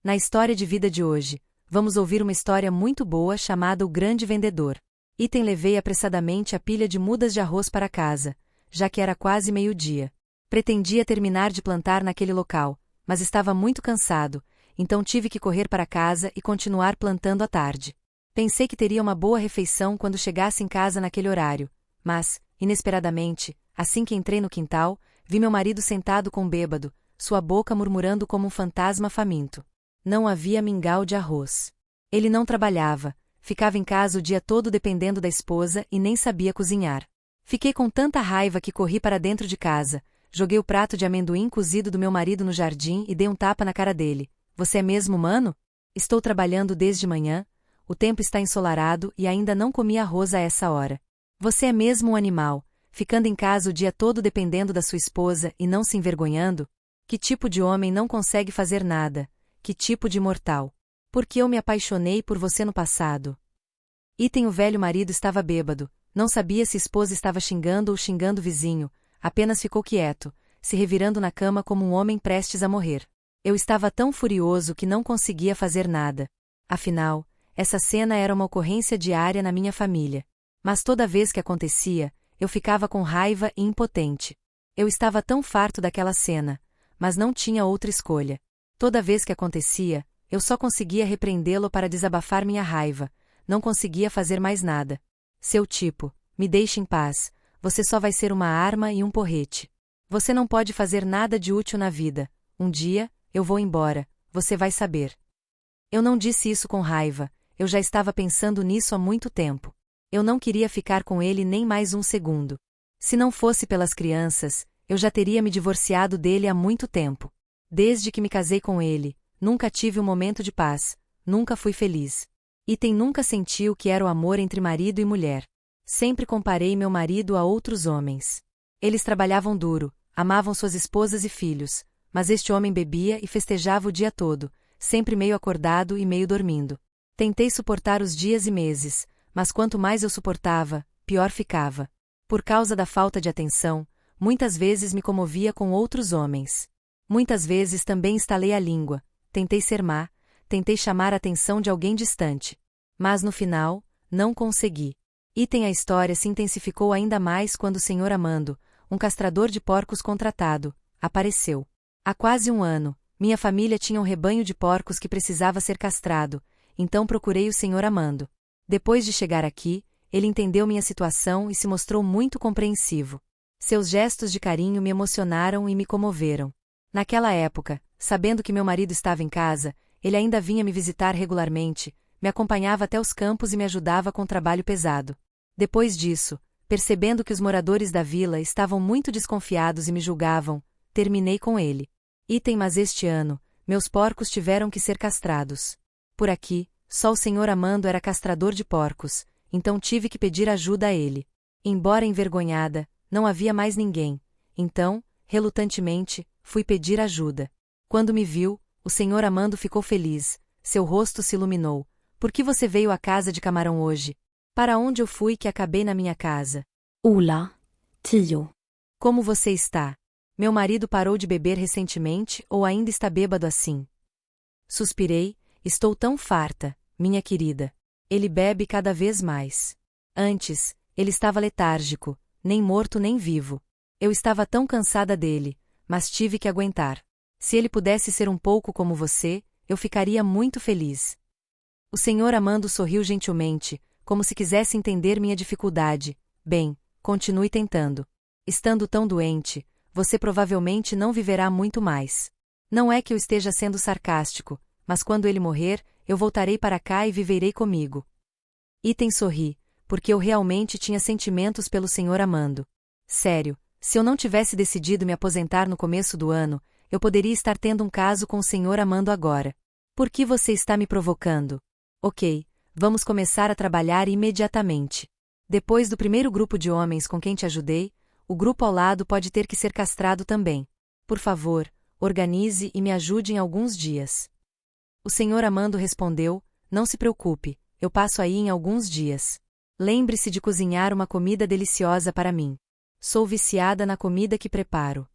Na história de vida de hoje, vamos ouvir uma história muito boa chamada O Grande Vendedor. Item: levei apressadamente a pilha de mudas de arroz para casa, já que era quase meio-dia. Pretendia terminar de plantar naquele local, mas estava muito cansado, então tive que correr para casa e continuar plantando à tarde. Pensei que teria uma boa refeição quando chegasse em casa naquele horário, mas, inesperadamente, assim que entrei no quintal, vi meu marido sentado com um bêbado, sua boca murmurando como um fantasma faminto. Não havia mingau de arroz. Ele não trabalhava, ficava em casa o dia todo dependendo da esposa e nem sabia cozinhar. Fiquei com tanta raiva que corri para dentro de casa, joguei o prato de amendoim cozido do meu marido no jardim e dei um tapa na cara dele. Você é mesmo humano? Estou trabalhando desde manhã, o tempo está ensolarado e ainda não comi arroz a essa hora. Você é mesmo um animal, ficando em casa o dia todo dependendo da sua esposa e não se envergonhando? Que tipo de homem não consegue fazer nada? Que tipo de mortal? Porque eu me apaixonei por você no passado. Item: o velho marido estava bêbado, não sabia se esposa estava xingando ou xingando o vizinho, apenas ficou quieto, se revirando na cama como um homem prestes a morrer. Eu estava tão furioso que não conseguia fazer nada. Afinal, essa cena era uma ocorrência diária na minha família. Mas toda vez que acontecia, eu ficava com raiva e impotente. Eu estava tão farto daquela cena, mas não tinha outra escolha. Toda vez que acontecia, eu só conseguia repreendê-lo para desabafar minha raiva, não conseguia fazer mais nada. Seu tipo, me deixe em paz, você só vai ser uma arma e um porrete. Você não pode fazer nada de útil na vida, um dia, eu vou embora, você vai saber. Eu não disse isso com raiva, eu já estava pensando nisso há muito tempo. Eu não queria ficar com ele nem mais um segundo. Se não fosse pelas crianças, eu já teria me divorciado dele há muito tempo. Desde que me casei com ele, nunca tive um momento de paz, nunca fui feliz. Item: nunca senti o que era o amor entre marido e mulher. Sempre comparei meu marido a outros homens. Eles trabalhavam duro, amavam suas esposas e filhos, mas este homem bebia e festejava o dia todo, sempre meio acordado e meio dormindo. Tentei suportar os dias e meses, mas quanto mais eu suportava, pior ficava. Por causa da falta de atenção, muitas vezes me comovia com outros homens. Muitas vezes também estalei a língua, tentei ser má, tentei chamar a atenção de alguém distante. Mas no final, não consegui. Item: a história se intensificou ainda mais quando o Sr. Amando, um castrador de porcos contratado, apareceu. Há quase um ano, minha família tinha um rebanho de porcos que precisava ser castrado, então procurei o Sr. Amando. Depois de chegar aqui, ele entendeu minha situação e se mostrou muito compreensivo. Seus gestos de carinho me emocionaram e me comoveram. Naquela época, sabendo que meu marido estava em casa, ele ainda vinha me visitar regularmente, me acompanhava até os campos e me ajudava com o trabalho pesado. Depois disso, percebendo que os moradores da vila estavam muito desconfiados e me julgavam, terminei com ele. Item: mas este ano, meus porcos tiveram que ser castrados. Por aqui, só o Sr. Amando era castrador de porcos, então tive que pedir ajuda a ele. Embora envergonhada, não havia mais ninguém, então, relutantemente, fui pedir ajuda. Quando me viu, o Sr. Amando ficou feliz, seu rosto se iluminou. Por que você veio à casa de camarão hoje? Para onde eu fui que acabei na minha casa? Ola, 10. Como você está? Meu marido parou de beber recentemente ou ainda está bêbado assim? Suspirei, estou tão farta, minha querida. Ele bebe cada vez mais. Antes, ele estava letárgico, nem morto nem vivo. Eu estava tão cansada dele, mas tive que aguentar. Se ele pudesse ser um pouco como você, eu ficaria muito feliz. O Sr. Amando sorriu gentilmente, como se quisesse entender minha dificuldade. Bem, continue tentando. Estando tão doente, você provavelmente não viverá muito mais. Não é que eu esteja sendo sarcástico, mas quando ele morrer, eu voltarei para cá e viverei comigo. Item: sorri, porque eu realmente tinha sentimentos pelo Sr. Amando. Sério, se eu não tivesse decidido me aposentar no começo do ano, eu poderia estar tendo um caso com o Sr. Amando agora. Por que você está me provocando? Ok, vamos começar a trabalhar imediatamente. Depois do primeiro grupo de homens com quem te ajudei, o grupo ao lado pode ter que ser castrado também. Por favor, organize e me ajude em alguns dias. O Sr. Amando respondeu: não se preocupe, eu passo aí em alguns dias. Lembre-se de cozinhar uma comida deliciosa para mim. Sou viciada na comida que preparo.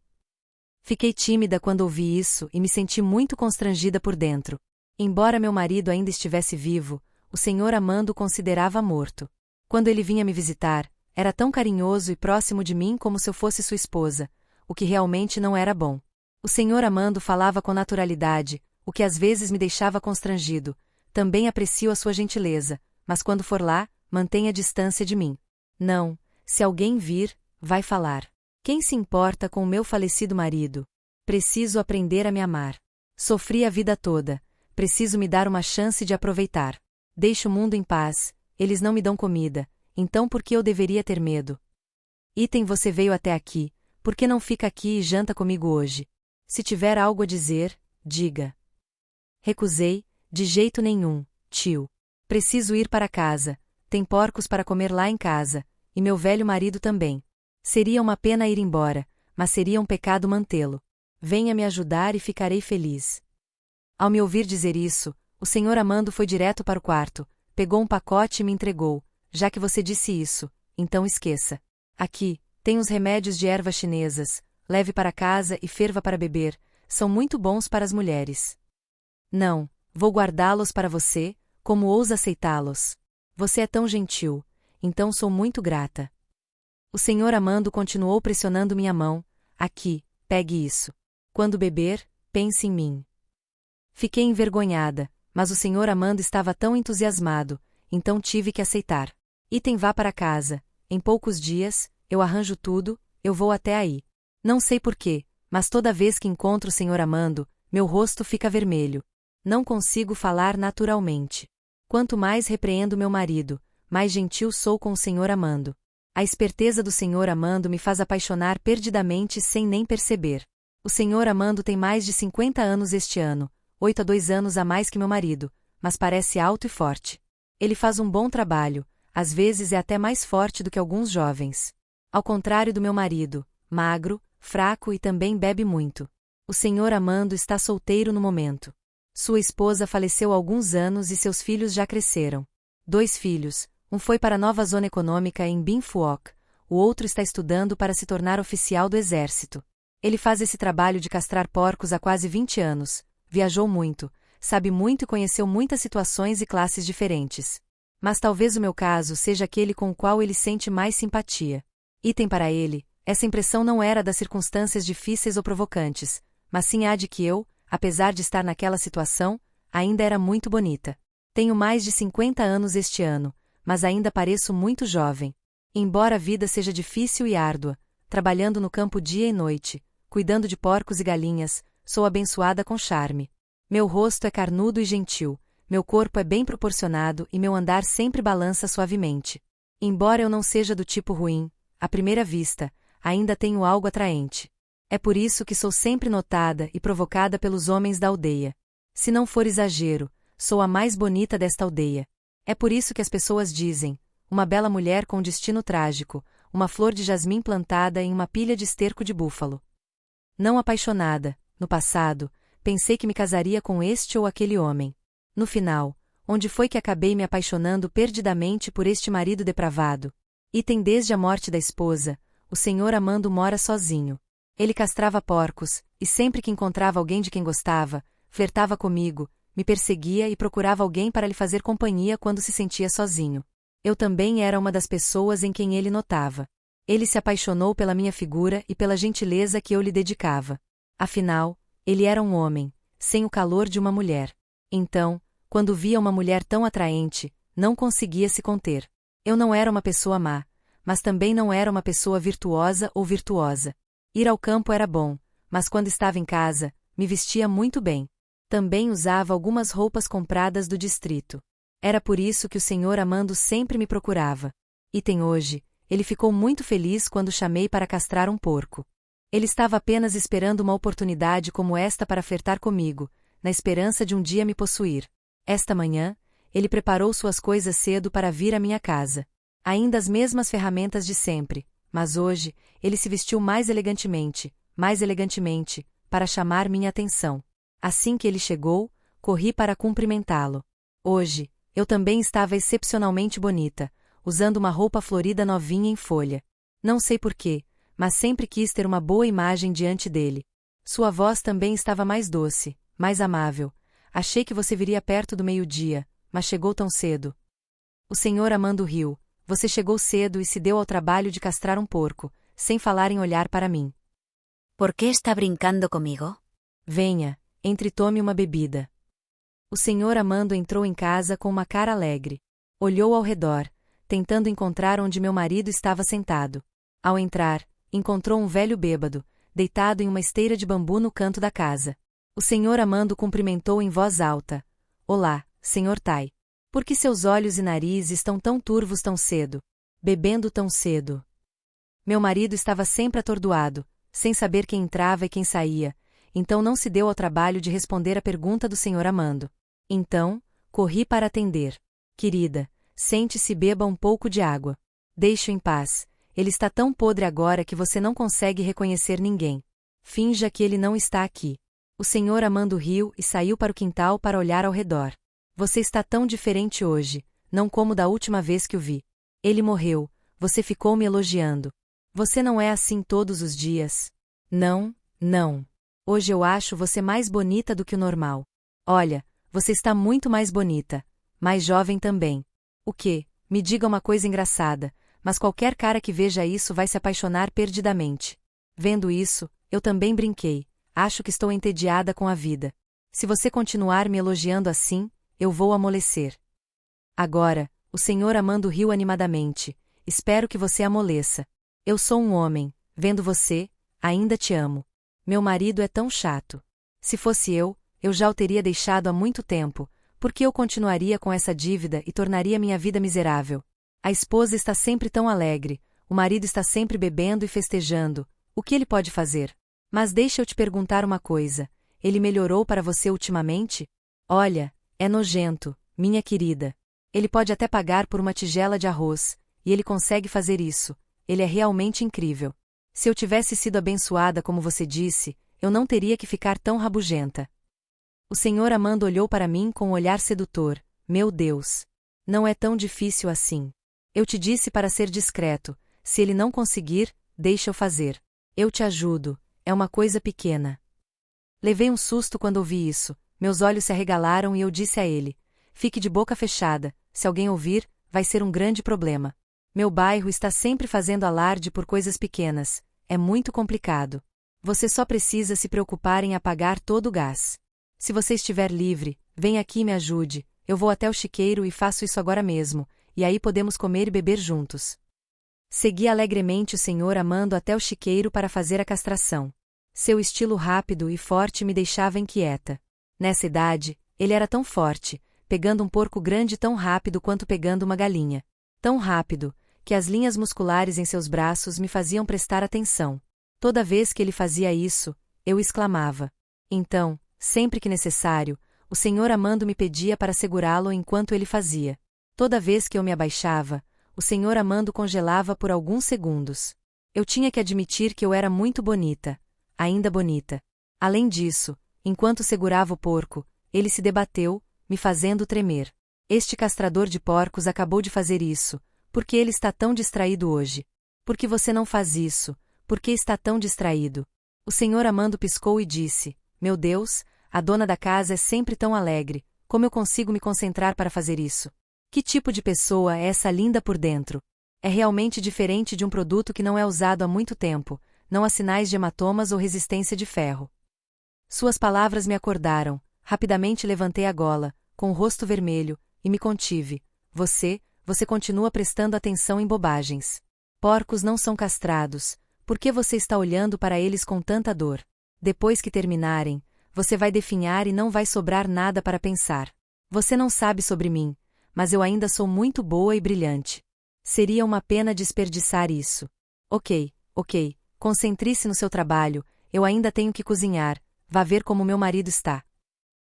Fiquei tímida quando ouvi isso e me senti muito constrangida por dentro. Embora meu marido ainda estivesse vivo, o senhor Amando o considerava morto. Quando ele vinha me visitar, era tão carinhoso e próximo de mim como se eu fosse sua esposa, o que realmente não era bom. O senhor Amando falava com naturalidade, o que às vezes me deixava constrangido. Também aprecio a sua gentileza, mas quando for lá, mantenha distância de mim. Não, se alguém vir, vai falar. Quem se importa com o meu falecido marido? Preciso aprender a me amar. Sofri a vida toda, preciso me dar uma chance de aproveitar. Deixe o mundo em paz, eles não me dão comida, então por que eu deveria ter medo? Item, você veio até aqui, por que não fica aqui e janta comigo hoje? Se tiver algo a dizer, diga. Recusei, de jeito nenhum, tio. Preciso ir para casa, tem porcos para comer lá em casa, e meu velho marido também. Seria uma pena ir embora, mas seria um pecado mantê-lo. Venha me ajudar e ficarei feliz. Ao me ouvir dizer isso, o senhor Amando foi direto para o quarto, pegou um pacote e me entregou. Já que você disse isso, então esqueça. Aqui, tem os remédios de ervas chinesas, leve para casa e ferva para beber, são muito bons para as mulheres. Não, vou guardá-los para você, como ousa aceitá-los? Você é tão gentil, então sou muito grata. O senhor Amando continuou pressionando minha mão. Aqui, pegue isso. Quando beber, pense em mim. Fiquei envergonhada, mas o senhor Amando estava tão entusiasmado, então tive que aceitar. Item, vá para casa, em poucos dias, eu arranjo tudo, eu vou até aí. Não sei porquê, mas toda vez que encontro o senhor Amando, meu rosto fica vermelho. Não consigo falar naturalmente. Quanto mais repreendo meu marido, mais gentil sou com o senhor Amando. A esperteza do senhor Amando me faz apaixonar perdidamente sem nem perceber. O senhor Amando tem mais de 50 anos este ano, 8 a 2 anos a mais que meu marido, mas parece alto e forte. Ele faz um bom trabalho, às vezes é até mais forte do que alguns jovens. Ao contrário do meu marido, magro, fraco e também bebe muito. O senhor Amando está solteiro no momento. Sua esposa faleceu há alguns anos e seus filhos já cresceram. 2 filhos, um foi para a nova zona econômica em Binh Phuoc, o outro está estudando para se tornar oficial do exército. Ele faz esse trabalho de castrar porcos há quase 20 anos, viajou muito, sabe muito e conheceu muitas situações e classes diferentes. Mas talvez o meu caso seja aquele com o qual ele sente mais simpatia. Item, para ele, essa impressão não era das circunstâncias difíceis ou provocantes, mas sim a de que eu, apesar de estar naquela situação, ainda era muito bonita. Tenho mais de 50 anos este ano, mas ainda pareço muito jovem. Embora a vida seja difícil e árdua, trabalhando no campo dia e noite, cuidando de porcos e galinhas, sou abençoada com charme. Meu rosto é carnudo e gentil, meu corpo é bem proporcionado e meu andar sempre balança suavemente. Embora eu não seja do tipo ruim, à primeira vista, ainda tenho algo atraente. É por isso que sou sempre notada e provocada pelos homens da aldeia. Se não for exagero, sou a mais bonita desta aldeia. É por isso que as pessoas dizem, uma bela mulher com destino trágico, uma flor de jasmim plantada em uma pilha de esterco de búfalo. Não apaixonada, no passado, pensei que me casaria com este ou aquele homem. No final, onde foi que acabei me apaixonando perdidamente por este marido depravado? Item, desde a morte da esposa, o senhor Amando mora sozinho. Ele castrava porcos, e sempre que encontrava alguém de quem gostava, flertava comigo, me perseguia e procurava alguém para lhe fazer companhia quando se sentia sozinho. Eu também era uma das pessoas em quem ele notava. Ele se apaixonou pela minha figura e pela gentileza que eu lhe dedicava. Afinal, ele era um homem, sem o calor de uma mulher. Então, quando via uma mulher tão atraente, não conseguia se conter. Eu não era uma pessoa má, mas também não era uma pessoa virtuosa ou virtuosa. Ir ao campo era bom, mas quando estava em casa, me vestia muito bem. Também usava algumas roupas compradas do distrito. Era por isso que o senhor Amando sempre me procurava. Item, hoje, ele ficou muito feliz quando chamei para castrar um porco. Ele estava apenas esperando uma oportunidade como esta para flertar comigo, na esperança de um dia me possuir. Esta manhã, ele preparou suas coisas cedo para vir à minha casa. Ainda as mesmas ferramentas de sempre, mas hoje, ele se vestiu mais elegantemente, para chamar minha atenção. Assim que ele chegou, corri para cumprimentá-lo. Hoje, eu também estava excepcionalmente bonita, usando uma roupa florida novinha em folha. Não sei porquê, mas sempre quis ter uma boa imagem diante dele. Sua voz também estava mais doce, mais amável. Achei que você viria perto do meio-dia, mas chegou tão cedo. O senhor Amando riu. Você chegou cedo e se deu ao trabalho de castrar um porco, sem falar em olhar para mim. ¿Por qué está brincando conmigo? Venha, entre e tome uma bebida. O senhor Amando entrou em casa com uma cara alegre. Olhou ao redor, tentando encontrar onde meu marido estava sentado. Ao entrar, encontrou um velho bêbado, deitado em uma esteira de bambu no canto da casa. O senhor Amando cumprimentou em voz alta. Olá, senhor Tai. Por que seus olhos e nariz estão tão turvos tão cedo? Bebendo tão cedo? Meu marido estava sempre atordoado, sem saber quem entrava e quem saía, então não se deu ao trabalho de responder à pergunta do senhor Amando. Então, corri para atender. Querida, sente-se e beba um pouco de água. Deixe-o em paz, ele está tão podre agora que você não consegue reconhecer ninguém. Finja que ele não está aqui. O senhor Amando riu e saiu para o quintal para olhar ao redor. Você está tão diferente hoje, não como da última vez que o vi. Ele morreu, você ficou me elogiando. Você não é assim todos os dias. Não, não. Hoje eu acho você mais bonita do que o normal. Olha, você está muito mais bonita. Mais jovem também. O quê? Me diga uma coisa engraçada, mas qualquer cara que veja isso vai se apaixonar perdidamente. Vendo isso, eu também brinquei. Acho que estou entediada com a vida. Se você continuar me elogiando assim, eu vou amolecer. Agora, o senhor Amando riu animadamente. Espero que você amoleça. Eu sou um homem, vendo você, ainda te amo. Meu marido é tão chato. Se fosse eu já o teria deixado há muito tempo, porque eu continuaria com essa dívida e tornaria minha vida miserável. A esposa está sempre tão alegre, o marido está sempre bebendo e festejando. O que ele pode fazer? Mas deixa eu te perguntar uma coisa. Ele melhorou para você ultimamente? Olha, é nojento, minha querida. Ele pode até pagar por uma tigela de arroz, e ele consegue fazer isso. Ele é realmente incrível. Se eu tivesse sido abençoada como você disse, eu não teria que ficar tão rabugenta. O senhor Amando olhou para mim com um olhar sedutor. Meu Deus! Não é tão difícil assim. Eu te disse para ser discreto. Se ele não conseguir, deixa eu fazer. Eu te ajudo. É uma coisa pequena. Levei um susto quando ouvi isso. Meus olhos se arregalaram e eu disse a ele: fique de boca fechada, se alguém ouvir, vai ser um grande problema. Meu bairro está sempre fazendo alarde por coisas pequenas. É muito complicado. Você só precisa se preocupar em apagar todo o gás. Se você estiver livre, vem aqui e me ajude. Eu vou até o chiqueiro e faço isso agora mesmo, e aí podemos comer e beber juntos. Segui alegremente o senhor Amando até o chiqueiro para fazer a castração. Seu estilo rápido e forte me deixava inquieta. Nessa idade, ele era tão forte, pegando um porco grande tão rápido quanto pegando uma galinha. Tão rápido, que as linhas musculares em seus braços me faziam prestar atenção. Toda vez que ele fazia isso, eu exclamava. Então, sempre que necessário, o senhor Amando me pedia para segurá-lo enquanto ele fazia. Toda vez que eu me abaixava, o senhor Amando congelava por alguns segundos. Eu tinha que admitir que eu era muito bonita. Ainda bonita. Além disso, enquanto segurava o porco, ele se debateu, me fazendo tremer. Este castrador de porcos acabou de fazer isso. Por que ele está tão distraído hoje? Por que você não faz isso? Por que está tão distraído? O senhor Amando piscou e disse: meu Deus, a dona da casa é sempre tão alegre, como eu consigo me concentrar para fazer isso? Que tipo de pessoa é essa linda por dentro? É realmente diferente de um produto que não é usado há muito tempo, não há sinais de hematomas ou resistência de ferro. Suas palavras me acordaram, rapidamente levantei a gola, com o rosto vermelho, e me contive. Você continua prestando atenção em bobagens. Porcos não são castrados, por que você está olhando para eles com tanta dor? Depois que terminarem, você vai definhar e não vai sobrar nada para pensar. Você não sabe sobre mim, mas eu ainda sou muito boa e brilhante. Seria uma pena desperdiçar isso. Ok, concentre-se no seu trabalho, eu ainda tenho que cozinhar, vá ver como meu marido está.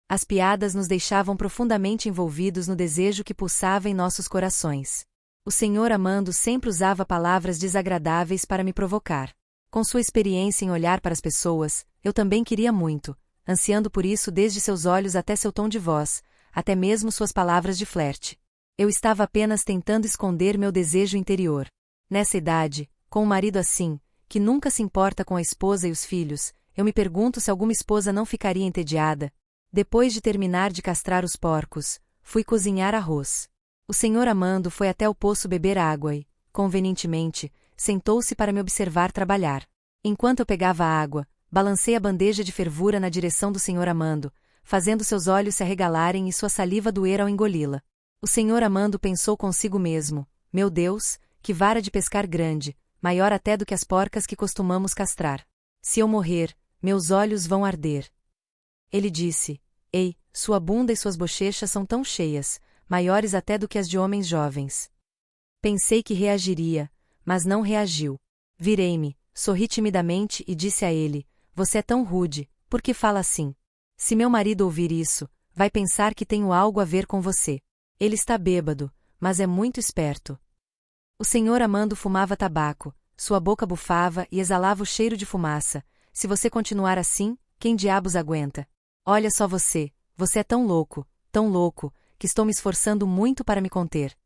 As piadas nos deixavam profundamente envolvidos no desejo que pulsava em nossos corações. O senhor Amando sempre usava palavras desagradáveis para me provocar. Com sua experiência em olhar para as pessoas, eu também queria muito, ansiando por isso desde seus olhos até seu tom de voz, até mesmo suas palavras de flerte. Eu estava apenas tentando esconder meu desejo interior. Nessa idade, com um marido assim, que nunca se importa com a esposa e os filhos, eu me pergunto se alguma esposa não ficaria entediada. Depois de terminar de castrar os porcos, fui cozinhar arroz. O senhor Amando foi até o poço beber água e, convenientemente, sentou-se para me observar trabalhar. Enquanto eu pegava a água, balancei a bandeja de fervura na direção do senhor Amando, fazendo seus olhos se arregalarem e sua saliva doer ao engoli-la. O senhor Amando pensou consigo mesmo: meu Deus, que vara de pescar grande, maior até do que as porcas que costumamos castrar. Se eu morrer, meus olhos vão arder. Ele disse: ei, sua bunda e suas bochechas são tão cheias, maiores até do que as de homens jovens. Pensei que reagiria, mas não reagiu. Virei-me, sorri timidamente e disse a ele: você é tão rude, por que fala assim? Se meu marido ouvir isso, vai pensar que tenho algo a ver com você. Ele está bêbado, mas é muito esperto. O senhor Amando fumava tabaco, sua boca bufava e exalava o cheiro de fumaça. Se você continuar assim, quem diabos aguenta? Olha só você é tão louco, que estou me esforçando muito para me conter.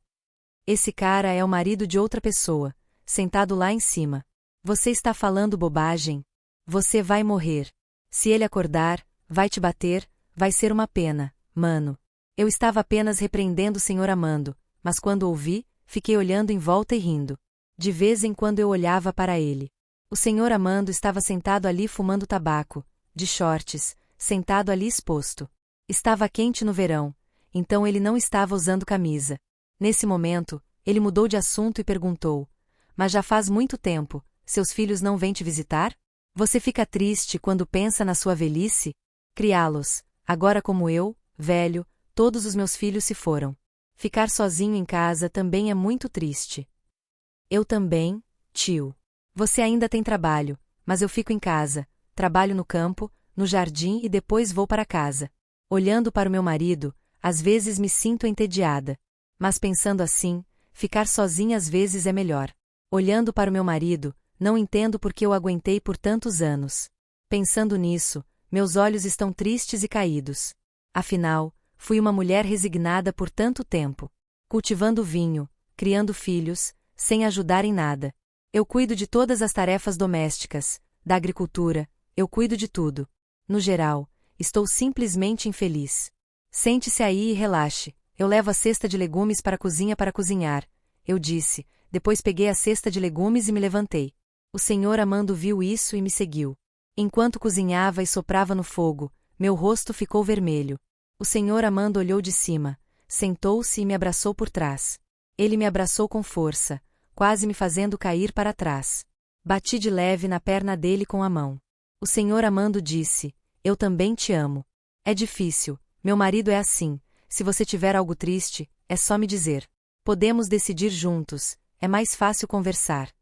Esse cara é o marido de outra pessoa, sentado lá em cima. Você está falando bobagem? Você vai morrer. Se ele acordar, vai te bater, vai ser uma pena, mano. Eu estava apenas repreendendo o senhor Amando, mas quando ouvi, fiquei olhando em volta e rindo. De vez em quando eu olhava para ele. O senhor Amando estava sentado ali fumando tabaco, de shorts, sentado ali exposto. Estava quente no verão, então ele não estava usando camisa. Nesse momento, ele mudou de assunto e perguntou: mas já faz muito tempo, seus filhos não vêm te visitar? Você fica triste quando pensa na sua velhice? Criá-los, agora como eu, velho, todos os meus filhos se foram. Ficar sozinho em casa também é muito triste. Eu também, tio. Você ainda tem trabalho, mas eu fico em casa, trabalho no campo, no jardim e depois vou para casa. Olhando para o meu marido, às vezes me sinto entediada. Mas pensando assim, ficar sozinha às vezes é melhor. Olhando para o meu marido, não entendo por que eu aguentei por tantos anos. Pensando nisso, meus olhos estão tristes e caídos. Afinal, fui uma mulher resignada por tanto tempo. Cultivando vinho, criando filhos, sem ajudar em nada. Eu cuido de todas as tarefas domésticas, da agricultura, eu cuido de tudo. No geral, estou simplesmente infeliz. Sente-se aí e relaxe, eu levo a cesta de legumes para a cozinha para cozinhar, eu disse, depois peguei a cesta de legumes e me levantei. O senhor Amando viu isso e me seguiu. Enquanto cozinhava e soprava no fogo, meu rosto ficou vermelho. O senhor Amando olhou de cima, sentou-se e me abraçou por trás. Ele me abraçou com força, quase me fazendo cair para trás. Bati de leve na perna dele com a mão. O senhor Amando disse: eu também te amo. É difícil, meu marido é assim, se você tiver algo triste, é só me dizer. Podemos decidir juntos, é mais fácil conversar.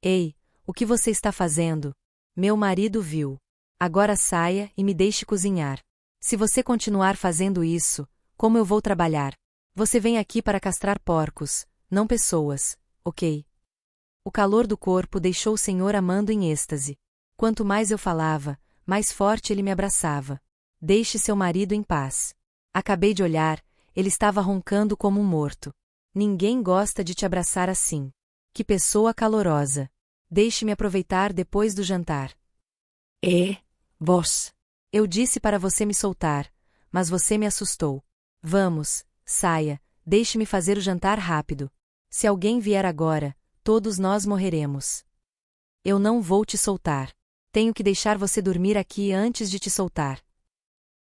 Ei, o que você está fazendo? Meu marido viu. Agora saia e me deixe cozinhar. Se você continuar fazendo isso, como eu vou trabalhar? Você vem aqui para castrar porcos, não pessoas, ok? O calor do corpo deixou o senhor Amando em êxtase. Quanto mais eu falava, mais forte ele me abraçava. Deixe seu marido em paz. Acabei de olhar, ele estava roncando como um morto. Ninguém gosta de te abraçar assim. Que pessoa calorosa. Deixe-me aproveitar depois do jantar. Vós. Eu disse para você me soltar, mas você me assustou. Vamos, saia, deixe-me fazer o jantar rápido. Se alguém vier agora, todos nós morreremos. Eu não vou te soltar. Tenho que deixar você dormir aqui antes de te soltar.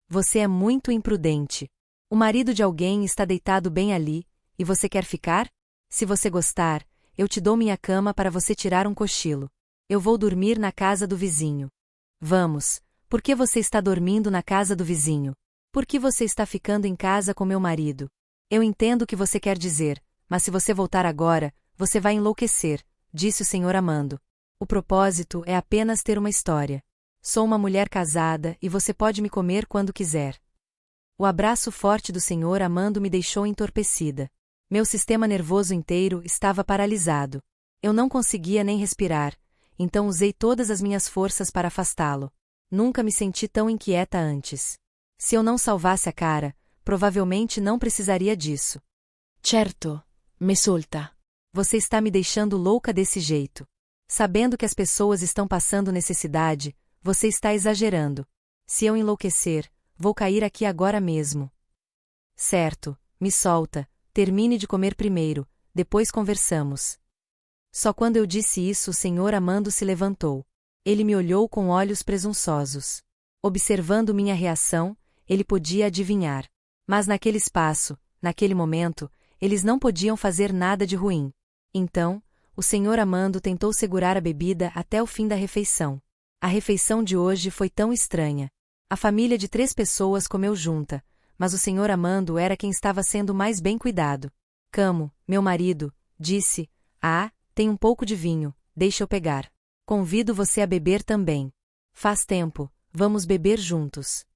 Você é muito imprudente. O marido de alguém está deitado bem ali, e você quer ficar? Se você gostar, eu te dou minha cama para você tirar um cochilo. Eu vou dormir na casa do vizinho. Vamos, por que você está dormindo na casa do vizinho? Por que você está ficando em casa com meu marido? Eu entendo o que você quer dizer, mas se você voltar agora, você vai enlouquecer, disse o senhor Amando. O propósito é apenas ter uma história. Sou uma mulher casada e você pode me comer quando quiser. O abraço forte do senhor Amando me deixou entorpecida. Meu sistema nervoso inteiro estava paralisado. Eu não conseguia nem respirar, então usei todas as minhas forças para afastá-lo. Nunca me senti tão inquieta antes. Se eu não salvasse a cara, provavelmente não precisaria disso. Certo, me solta. Você está me deixando louca desse jeito. Sabendo que as pessoas estão passando necessidade, você está exagerando. Se eu enlouquecer, vou cair aqui agora mesmo. Certo, me solta, termine de comer primeiro, depois conversamos. Só quando eu disse isso o senhor Amando se levantou. Ele me olhou com olhos presunçosos. Observando minha reação, ele podia adivinhar. Mas naquele espaço, naquele momento, eles não podiam fazer nada de ruim. Então, o senhor Amando tentou segurar a bebida até o fim da refeição. A refeição de hoje foi tão estranha. A família de 3 pessoas comeu junta, mas o senhor Amando era quem estava sendo mais bem cuidado. Camo, meu marido, disse, tem um pouco de vinho, deixa eu pegar. Convido você a beber também. Faz tempo, vamos beber juntos.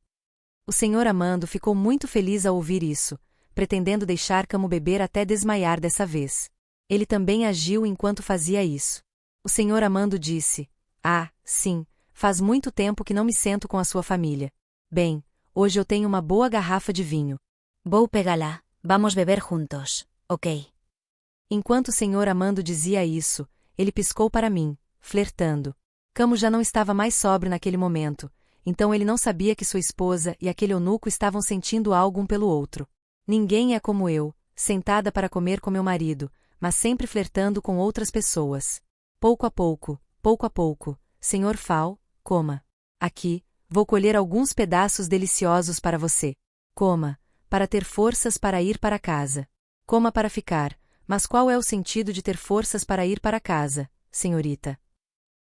O senhor Amando ficou muito feliz ao ouvir isso, pretendendo deixar Camo beber até desmaiar dessa vez. Ele também agiu enquanto fazia isso. O senhor Amando disse, sim, faz muito tempo que não me sento com a sua família. Bem, hoje eu tenho uma boa garrafa de vinho. Vou pegá-la, vamos beber juntos, ok? Enquanto o senhor Amando dizia isso, ele piscou para mim, flertando. Camo já não estava mais sóbrio naquele momento, então ele não sabia que sua esposa e aquele eunuco estavam sentindo algo um pelo outro. Ninguém é como eu, sentada para comer com meu marido, mas sempre flertando com outras pessoas. Pouco a pouco, senhor Fal, coma. Aqui, vou colher alguns pedaços deliciosos para você. Coma, para ter forças para ir para casa. Coma para ficar, mas qual é o sentido de ter forças para ir para casa, senhorita?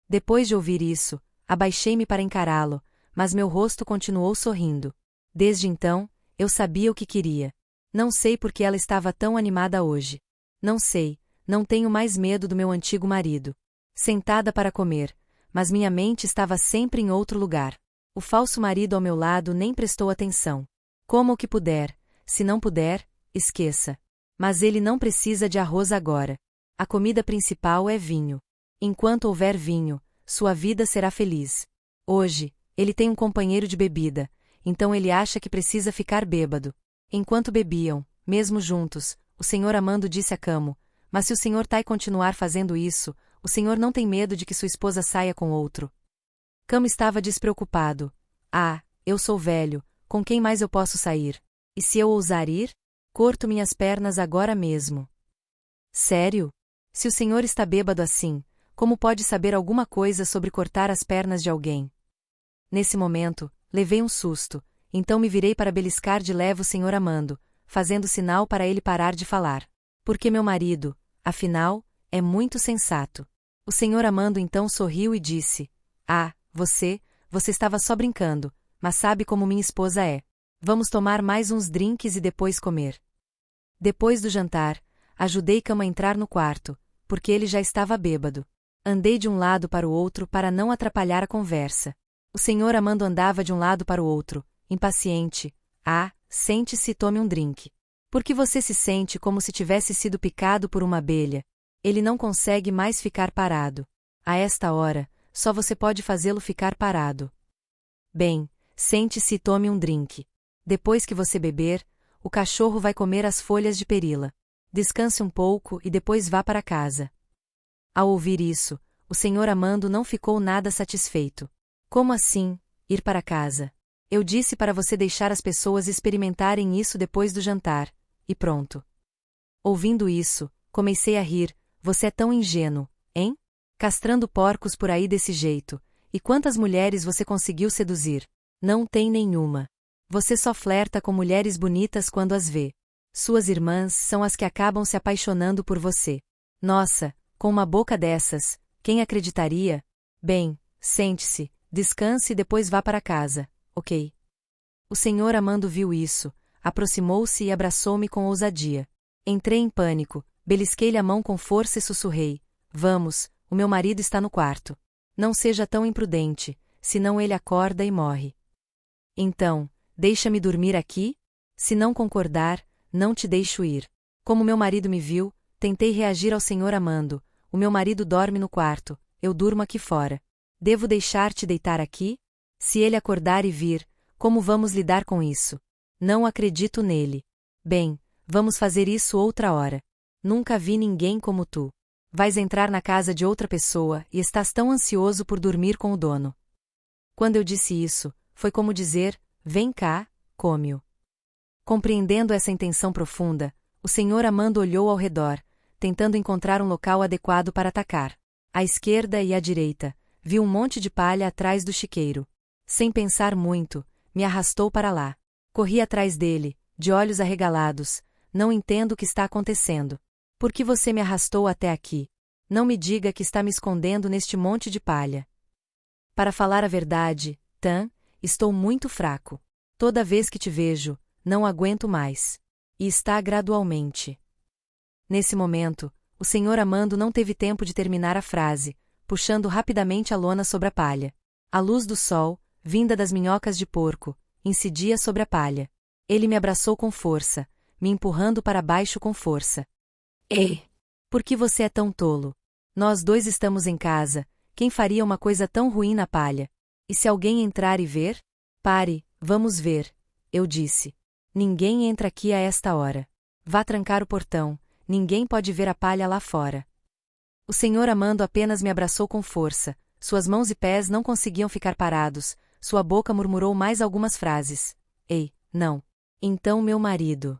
Depois de ouvir isso, abaixei-me para encará-lo, mas meu rosto continuou sorrindo. Desde então, eu sabia o que queria. Não sei por que ela estava tão animada hoje. Não sei, não tenho mais medo do meu antigo marido. Sentada para comer, mas minha mente estava sempre em outro lugar. O falso marido ao meu lado nem prestou atenção. Coma o que puder, se não puder, esqueça. Mas ele não precisa de arroz agora. A comida principal é vinho. Enquanto houver vinho, sua vida será feliz. Hoje, ele tem um companheiro de bebida, então ele acha que precisa ficar bêbado. Enquanto bebiam, mesmo juntos, o senhor Amando disse a Camo, mas se o senhor Tai continuar fazendo isso, o senhor não tem medo de que sua esposa saia com outro? Camo estava despreocupado. Eu sou velho, com quem mais eu posso sair? E se eu ousar ir? Corto minhas pernas agora mesmo. Sério? Se o senhor está bêbado assim, como pode saber alguma coisa sobre cortar as pernas de alguém? Nesse momento, levei um susto, então me virei para beliscar de leve o senhor Amando, fazendo sinal para ele parar de falar. Porque meu marido, afinal, é muito sensato. O senhor Amando então sorriu e disse, você estava só brincando, mas sabe como minha esposa é. Vamos tomar mais uns drinks e depois comer. Depois do jantar, ajudei Camo a entrar no quarto, porque ele já estava bêbado. Andei de um lado para o outro para não atrapalhar a conversa. O senhor Amando andava de um lado para o outro, impaciente. Sente-se e tome um drink. Porque você se sente como se tivesse sido picado por uma abelha. Ele não consegue mais ficar parado. A esta hora, só você pode fazê-lo ficar parado. Bem, sente-se e tome um drink. Depois que você beber, o cachorro vai comer as folhas de perila. Descanse um pouco e depois vá para casa. Ao ouvir isso, o senhor Amando não ficou nada satisfeito. Como assim, ir para casa? Eu disse para você deixar as pessoas experimentarem isso depois do jantar, e pronto. Ouvindo isso, comecei a rir. Você é tão ingênuo, hein? Castrando porcos por aí desse jeito. E quantas mulheres você conseguiu seduzir? Não tem nenhuma. Você só flerta com mulheres bonitas quando as vê. Suas irmãs são as que acabam se apaixonando por você. Nossa, com uma boca dessas, quem acreditaria? Bem, sente-se, descanse e depois vá para casa, ok? O senhor Amando viu isso, aproximou-se e abraçou-me com ousadia. Entrei em pânico, belisquei-lhe a mão com força e sussurrei. Vamos, o meu marido está no quarto. Não seja tão imprudente, senão ele acorda e morre. Então, deixa-me dormir aqui? Se não concordar, não te deixo ir. Como meu marido me viu, tentei reagir ao senhor Amando. O meu marido dorme no quarto, eu durmo aqui fora. Devo deixar-te deitar aqui? Se ele acordar e vir, como vamos lidar com isso? Não acredito nele. Bem, vamos fazer isso outra hora. Nunca vi ninguém como tu. Vais entrar na casa de outra pessoa e estás tão ansioso por dormir com o dono. Quando eu disse isso, foi como dizer, Vem cá, come-o. Compreendendo essa intenção profunda, o senhor Amando olhou ao redor, tentando encontrar um local adequado para atacar. À esquerda e à direita, viu um monte de palha atrás do chiqueiro. Sem pensar muito, me arrastou para lá. Corri atrás dele, de olhos arregalados. Não entendo o que está acontecendo. Por que você me arrastou até aqui? Não me diga que está me escondendo neste monte de palha. Para falar a verdade, Tan, estou muito fraco. Toda vez que te vejo, não aguento mais. E está gradualmente. Nesse momento, o senhor Amando não teve tempo de terminar a frase, puxando rapidamente a lona sobre a palha. A luz do sol, vinda das minhocas de porco, incidia sobre a palha. Ele me abraçou com força, me empurrando para baixo com força. Ei! Por que você é tão tolo? Nós dois estamos em casa, quem faria uma coisa tão ruim na palha? E se alguém entrar e ver? Pare, vamos ver, eu disse. Ninguém entra aqui a esta hora. Vá trancar o portão, ninguém pode ver a palha lá fora. O senhor Amando apenas me abraçou com força, suas mãos e pés não conseguiam ficar parados, sua boca murmurou mais algumas frases. Ei, não. Então meu marido.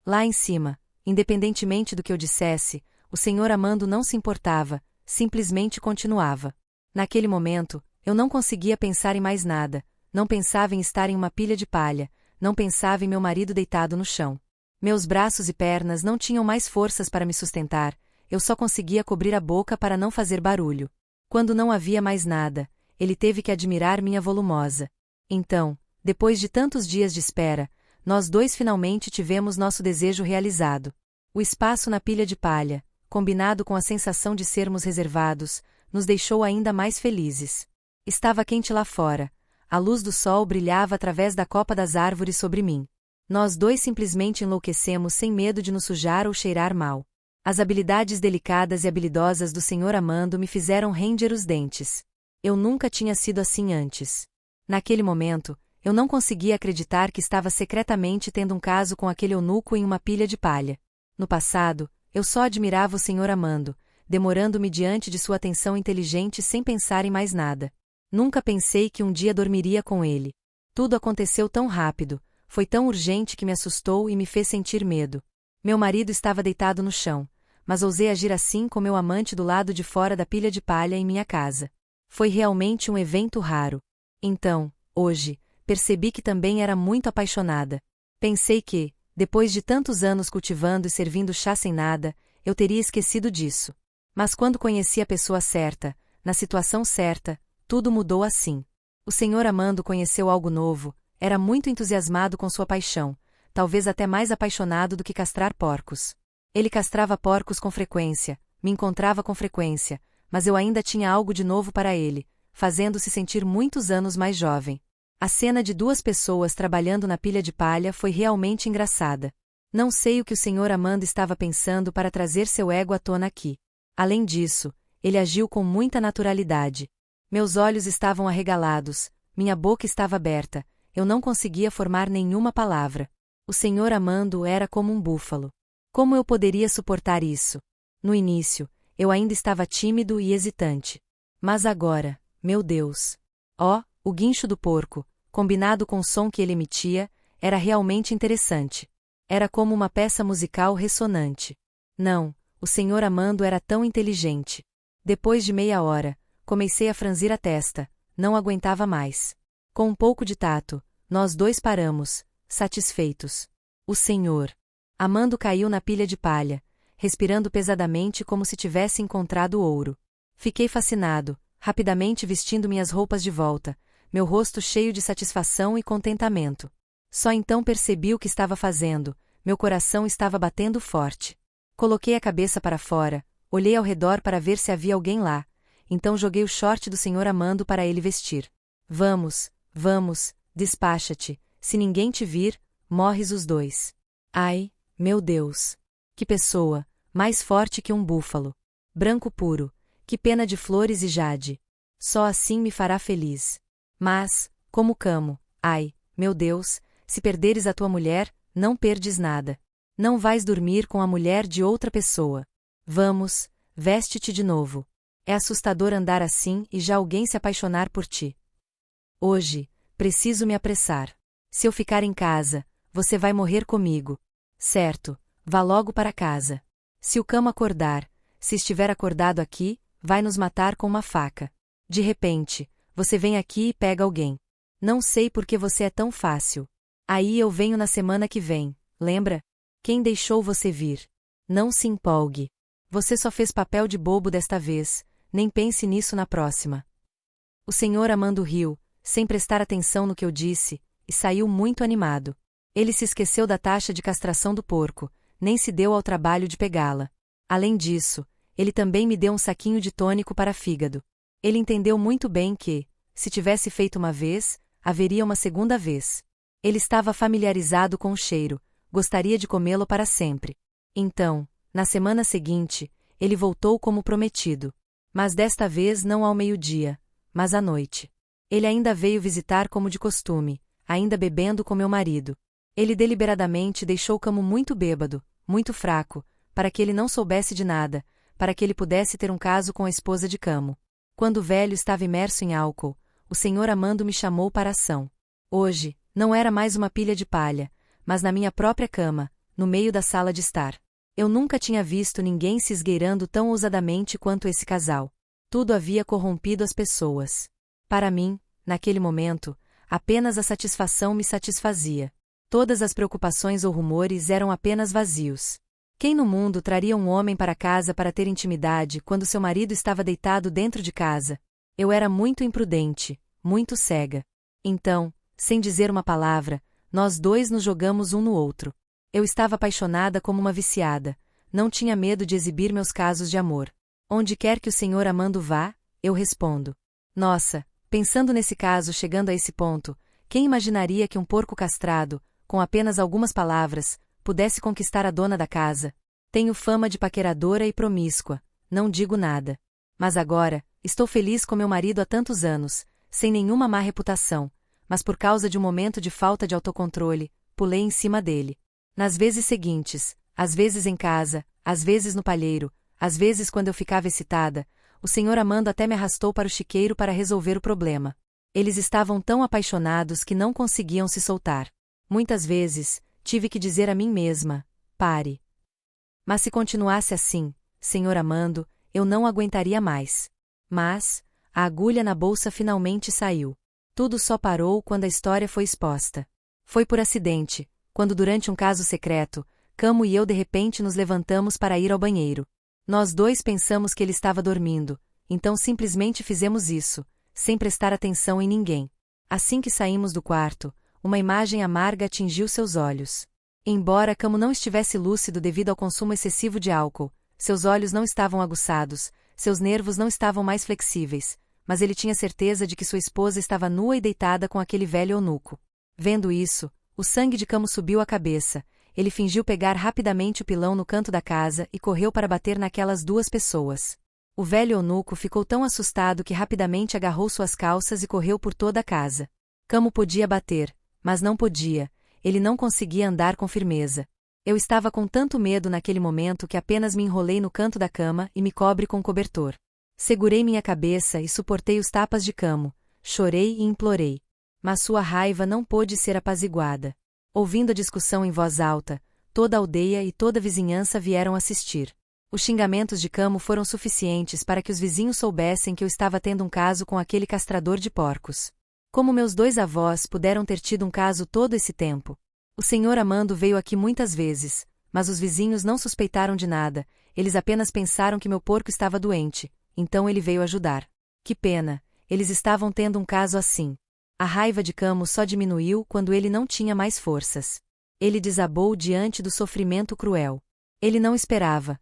Lá em cima, independentemente do que eu dissesse, o senhor Amando não se importava, simplesmente continuava. Naquele momento, eu não conseguia pensar em mais nada, não pensava em estar em uma pilha de palha, não pensava em meu marido deitado no chão. Meus braços e pernas não tinham mais forças para me sustentar, eu só conseguia cobrir a boca para não fazer barulho. Quando não havia mais nada, ele teve que admirar minha volumosa. Então, depois de tantos dias de espera, nós dois finalmente tivemos nosso desejo realizado. O espaço na pilha de palha, combinado com a sensação de sermos reservados, nos deixou ainda mais felizes. Estava quente lá fora, a luz do sol brilhava através da copa das árvores sobre mim. Nós dois simplesmente enlouquecemos sem medo de nos sujar ou cheirar mal. As habilidades delicadas e habilidosas do senhor Amando me fizeram ranger os dentes. Eu nunca tinha sido assim antes. Naquele momento, eu não conseguia acreditar que estava secretamente tendo um caso com aquele eunuco em uma pilha de palha. No passado, eu só admirava o senhor Amando, demorando-me diante de sua atenção inteligente sem pensar em mais nada. Nunca pensei que um dia dormiria com ele. Tudo aconteceu tão rápido, foi tão urgente que me assustou e me fez sentir medo. Meu marido estava deitado no chão, mas ousei agir assim com meu amante do lado de fora da pilha de palha em minha casa. Foi realmente um evento raro. Então, hoje, percebi que também era muito apaixonada. Pensei que, depois de tantos anos cultivando e servindo chá sem nada, eu teria esquecido disso. Mas quando conheci a pessoa certa, na situação certa, tudo mudou assim. O senhor Amando conheceu algo novo, era muito entusiasmado com sua paixão, talvez até mais apaixonado do que castrar porcos. Ele castrava porcos com frequência, me encontrava com frequência, mas eu ainda tinha algo de novo para ele, fazendo-se sentir muitos anos mais jovem. A cena de duas pessoas trabalhando na pilha de palha foi realmente engraçada. Não sei o que o senhor Amando estava pensando para trazer seu ego à tona aqui. Além disso, ele agiu com muita naturalidade. Meus olhos estavam arregalados, minha boca estava aberta, eu não conseguia formar nenhuma palavra. O senhor Amando era como um búfalo. Como eu poderia suportar isso? No início, eu ainda estava tímido e hesitante. Mas agora, meu Deus! Oh, o guincho do porco, combinado com o som que ele emitia, era realmente interessante. Era como uma peça musical ressonante. Não, o senhor Amando era tão inteligente. Depois de meia hora, comecei a franzir a testa, não aguentava mais. Com um pouco de tato, nós dois paramos, satisfeitos. O senhor Amando caiu na pilha de palha, respirando pesadamente como se tivesse encontrado ouro. Fiquei fascinado, rapidamente vestindo minhas roupas de volta, meu rosto cheio de satisfação e contentamento. Só então percebi o que estava fazendo, meu coração estava batendo forte. Coloquei a cabeça para fora, olhei ao redor para ver se havia alguém lá, então joguei o short do senhor Amando para ele vestir. Vamos, despacha-te, se ninguém te vir, morres os dois. Ai, meu Deus! Que pessoa, mais forte que um búfalo. Branco puro, que pena de flores e jade. Só assim me fará feliz. Mas, como camo, ai, meu Deus, se perderes a tua mulher, não perdes nada. Não vais dormir com a mulher de outra pessoa. Vamos, veste-te de novo. É assustador andar assim e já alguém se apaixonar por ti. Hoje, preciso me apressar. Se eu ficar em casa, você vai morrer comigo. Certo, vá logo para casa. Se o Camo acordar, se estiver acordado aqui, vai nos matar com uma faca. De repente, você vem aqui e pega alguém. Não sei por que você é tão fácil. Aí eu venho na semana que vem, lembra? Quem deixou você vir? Não se empolgue. Você só fez papel de bobo desta vez, nem pense nisso na próxima. O senhor Amando riu, sem prestar atenção no que eu disse, e saiu muito animado. Ele se esqueceu da taxa de castração do porco, nem se deu ao trabalho de pegá-la. Além disso, ele também me deu um saquinho de tônico para fígado. Ele entendeu muito bem que, se tivesse feito uma vez, haveria uma segunda vez. Ele estava familiarizado com o cheiro, gostaria de comê-lo para sempre. Então, na semana seguinte, ele voltou como prometido. Mas desta vez não ao meio-dia, mas à noite. Ele ainda veio visitar como de costume, ainda bebendo com meu marido. Ele deliberadamente deixou o Camo muito bêbado, muito fraco, para que ele não soubesse de nada, para que ele pudesse ter um caso com a esposa de Camo. Quando o velho estava imerso em álcool, o senhor Amando me chamou para a ação. Hoje, não era mais uma pilha de palha, mas na minha própria cama, no meio da sala de estar. Eu nunca tinha visto ninguém se esgueirando tão ousadamente quanto esse casal. Tudo havia corrompido as pessoas. Para mim, naquele momento, apenas a satisfação me satisfazia. Todas as preocupações ou rumores eram apenas vazios. Quem no mundo traria um homem para casa para ter intimidade quando seu marido estava deitado dentro de casa? Eu era muito imprudente, muito cega. Então, sem dizer uma palavra, nós dois nos jogamos um no outro. Eu estava apaixonada como uma viciada, não tinha medo de exibir meus casos de amor. Onde quer que o senhor Amando vá, eu respondo. Nossa, pensando nesse caso chegando a esse ponto, quem imaginaria que um porco castrado, com apenas algumas palavras, pudesse conquistar a dona da casa? Tenho fama de paqueradora e promíscua, não digo nada. Mas agora, estou feliz com meu marido há tantos anos, sem nenhuma má reputação, mas por causa de um momento de falta de autocontrole, pulei em cima dele. Nas vezes seguintes, às vezes em casa, às vezes no palheiro, às vezes quando eu ficava excitada, o senhor Amando até me arrastou para o chiqueiro para resolver o problema. Eles estavam tão apaixonados que não conseguiam se soltar. Muitas vezes, tive que dizer a mim mesma, pare. Mas se continuasse assim, senhor Amando, eu não aguentaria mais. Mas, a agulha na bolsa finalmente saiu. Tudo só parou quando a história foi exposta. Foi por acidente, quando durante um caso secreto, Camo e eu de repente nos levantamos para ir ao banheiro. Nós dois pensamos que ele estava dormindo, então simplesmente fizemos isso, sem prestar atenção em ninguém. Assim que saímos do quarto, uma imagem amarga atingiu seus olhos. Embora Camo não estivesse lúcido devido ao consumo excessivo de álcool, seus olhos não estavam aguçados, seus nervos não estavam mais flexíveis, mas ele tinha certeza de que sua esposa estava nua e deitada com aquele velho eunuco. Vendo isso, o sangue de Camo subiu à cabeça, ele fingiu pegar rapidamente o pilão no canto da casa e correu para bater naquelas duas pessoas. O velho eunuco ficou tão assustado que rapidamente agarrou suas calças e correu por toda a casa. Camo podia bater, mas não podia, ele não conseguia andar com firmeza. Eu estava com tanto medo naquele momento que apenas me enrolei no canto da cama e me cobri com cobertor. Segurei minha cabeça e suportei os tapas de Camo, chorei e implorei. Mas sua raiva não pôde ser apaziguada. Ouvindo a discussão em voz alta, toda a aldeia e toda a vizinhança vieram assistir. Os xingamentos de Camo foram suficientes para que os vizinhos soubessem que eu estava tendo um caso com aquele castrador de porcos. Como meus dois avós puderam ter tido um caso todo esse tempo? O senhor Amando veio aqui muitas vezes, mas os vizinhos não suspeitaram de nada, eles apenas pensaram que meu porco estava doente, então ele veio ajudar. Que pena, eles estavam tendo um caso assim. A raiva de Camo só diminuiu quando ele não tinha mais forças. Ele desabou diante do sofrimento cruel. Ele não esperava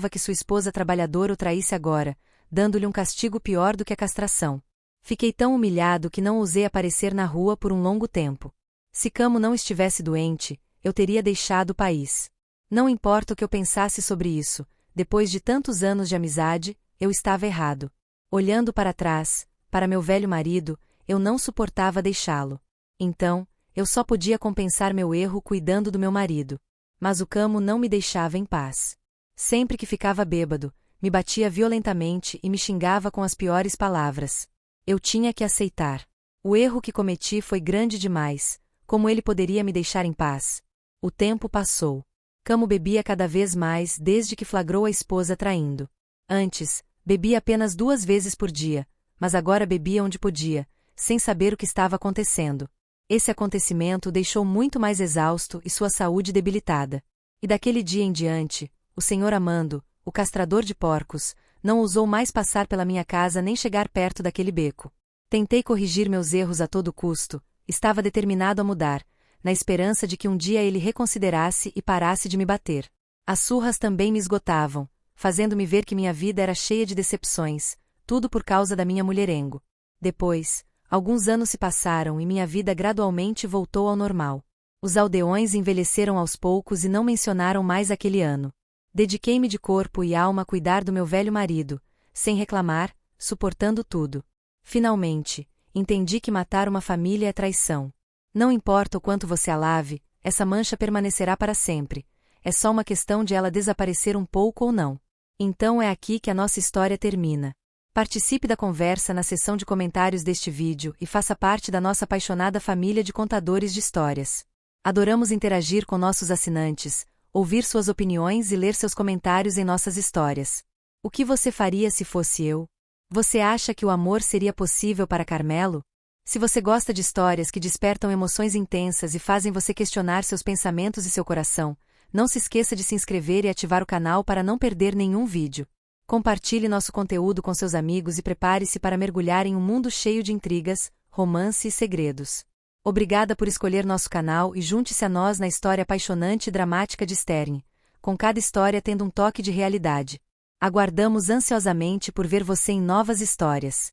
que sua esposa trabalhadora o traísse agora, dando-lhe um castigo pior do que a castração. Fiquei tão humilhado que não ousei aparecer na rua por um longo tempo. Se Camo não estivesse doente, eu teria deixado o país. Não importa o que eu pensasse sobre isso, depois de tantos anos de amizade, eu estava errado. Olhando para trás, para meu velho marido, eu não suportava deixá-lo. Então, eu só podia compensar meu erro cuidando do meu marido. Mas o Camo não me deixava em paz. Sempre que ficava bêbado, me batia violentamente e me xingava com as piores palavras. Eu tinha que aceitar. O erro que cometi foi grande demais, Como ele poderia me deixar em paz? O tempo passou. Camo bebia cada vez mais desde que flagrou a esposa traindo. Antes, bebia apenas 2 vezes por dia, mas agora bebia onde podia, sem saber o que estava acontecendo. Esse acontecimento o deixou muito mais exausto e sua saúde debilitada. E daquele dia em diante, o Senhor Amando, o castrador de porcos, não ousou mais passar pela minha casa nem chegar perto daquele beco. Tentei corrigir meus erros a todo custo, estava determinado a mudar, na esperança de que um dia ele reconsiderasse e parasse de me bater. As surras também me esgotavam, fazendo-me ver que minha vida era cheia de decepções, tudo por causa da minha mulherengo. Depois, alguns anos se passaram e minha vida gradualmente voltou ao normal. Os aldeões envelheceram aos poucos e não mencionaram mais aquele ano. Dediquei-me de corpo e alma a cuidar do meu velho marido, sem reclamar, suportando tudo. Finalmente, entendi que matar uma família é traição. Não importa o quanto você a lave, essa mancha permanecerá para sempre. É só uma questão de ela desaparecer um pouco ou não. Então é aqui que a nossa história termina. Participe da conversa na seção de comentários deste vídeo e faça parte da nossa apaixonada família de contadores de histórias. Adoramos interagir com nossos assinantes, ouvir suas opiniões e ler seus comentários em nossas histórias. O que você faria se fosse eu? Você acha que o amor seria possível para Carmelo? Se você gosta de histórias que despertam emoções intensas e fazem você questionar seus pensamentos e seu coração, não se esqueça de se inscrever e ativar o canal para não perder nenhum vídeo. Compartilhe nosso conteúdo com seus amigos e prepare-se para mergulhar em um mundo cheio de intrigas, romance e segredos. Obrigada por escolher nosso canal e junte-se a nós na história apaixonante e dramática de Stern, com cada história tendo um toque de realidade. Aguardamos ansiosamente por ver você em novas histórias.